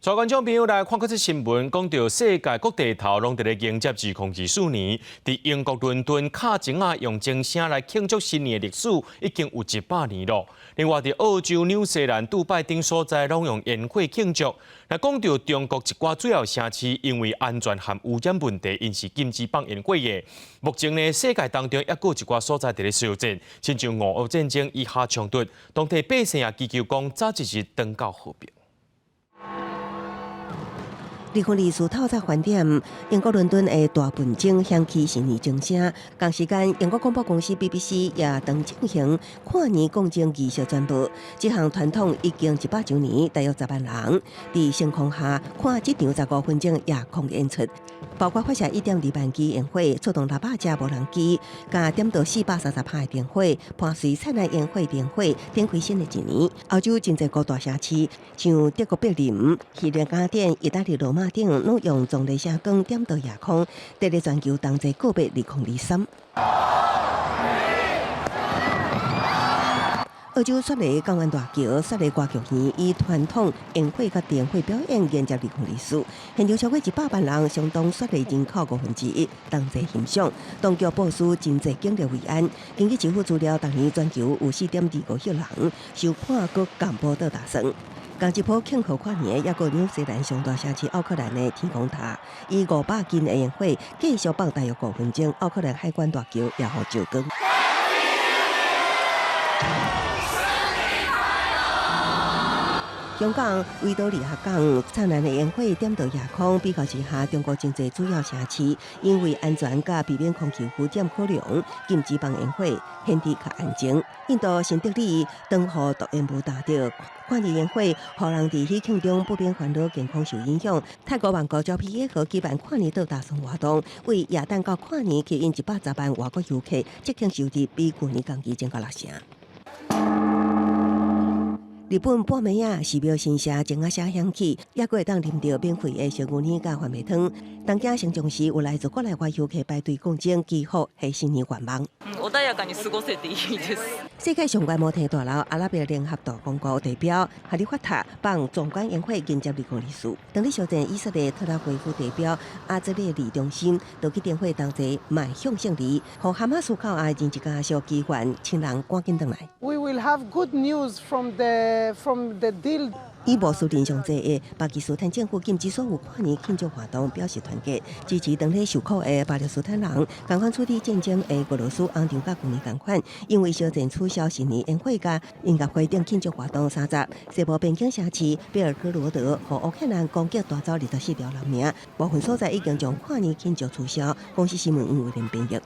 全观众朋友来看这新闻，讲到世界各地头拢伫咧迎接2024年，伫英国伦敦卡井啊用精声来庆祝新年的历史已经有100年咯。另外，伫澳洲、纽西兰、杜拜等所在拢用烟火庆祝。来讲到中国一寡主要城市，因为安全和污染问题，因是禁止放烟火的。目前呢，世界当中抑有一寡所在伫咧烧战，亲像俄乌战争以下冲突，当地百姓也祈求讲早一日登到和平。2024透早饭店，英国伦敦的大本钟响起新年钟声。同时间，英国广播公司 BBC 也当进行跨年共钟仪式宣布，这项传统已经100周年，大约10万人伫星空下看这场15分钟夜空演出，包括发射1.2万支烟火，出动600架无人机，加点到430帕的电火，伴随灿烂烟火点火，展开新的一年。欧洲真侪高大城市，像德国柏林、希腊雅典、意大利罗马等，拢用壮丽声光点到夜空，带来全球同齐告别2023。澳洲雪梨港湾大桥雪梨歌剧院以传统烟火甲电火表演迎接2024，现场超过100万人，相当雪梨人口1/5，同齐欣赏。当局部署真侪警力维安，根据政府资料，当年全球有4.25亿人受判搁监保到大选。同一波庆贺跨年，也有纽西兰上大城市奥克兰的天空塔，以500斤的烟火继续放大约5分钟。奥克兰海关大桥也予照光。香港维多利亚港灿烂的烟火点到夜空，比较之下，中国真侪主要城市因为安全甲避免空气污染考量，禁止放烟火，显得较安静。印度新德里灯火突然无达到，跨年烟火，互人伫喜庆中不免烦恼健康受影响。泰国曼谷招 PA 和举办跨年到大送活动，为元旦到跨年吸引110万外国游客，即庆收入比去年同期增加6成。日本半暝啊，寺庙神社钟仔声响起，也会当啉到免费的小牛奶甲番麦汤。东京成中时有来自国内外游客排队共钟祈福，系新年愿望。穏やかに過ごせていいです。世界上观摩天大楼阿拉伯联合大公国代表哈利法塔放壮观烟火迎接2024。当地小镇以色列特拉维夫代表阿兹列里中心都去点火同齐迈向胜利，和哈马斯靠爱人一家小机关，请人赶紧回来。We will have good news from the deal. 以无数人上济的巴基斯坦政府禁止所有跨年庆祝活动，表示团结支持当地受苦的巴勒斯坦人。同款处理战争的俄罗斯安定甲去年同款，因为小镇取消新年烟火甲音乐会等庆祝活动30。西部边境城市贝尔格罗德和乌克兰攻击夺走24条人命，部分所在已经将跨年庆祝取消。公司新闻为人编译。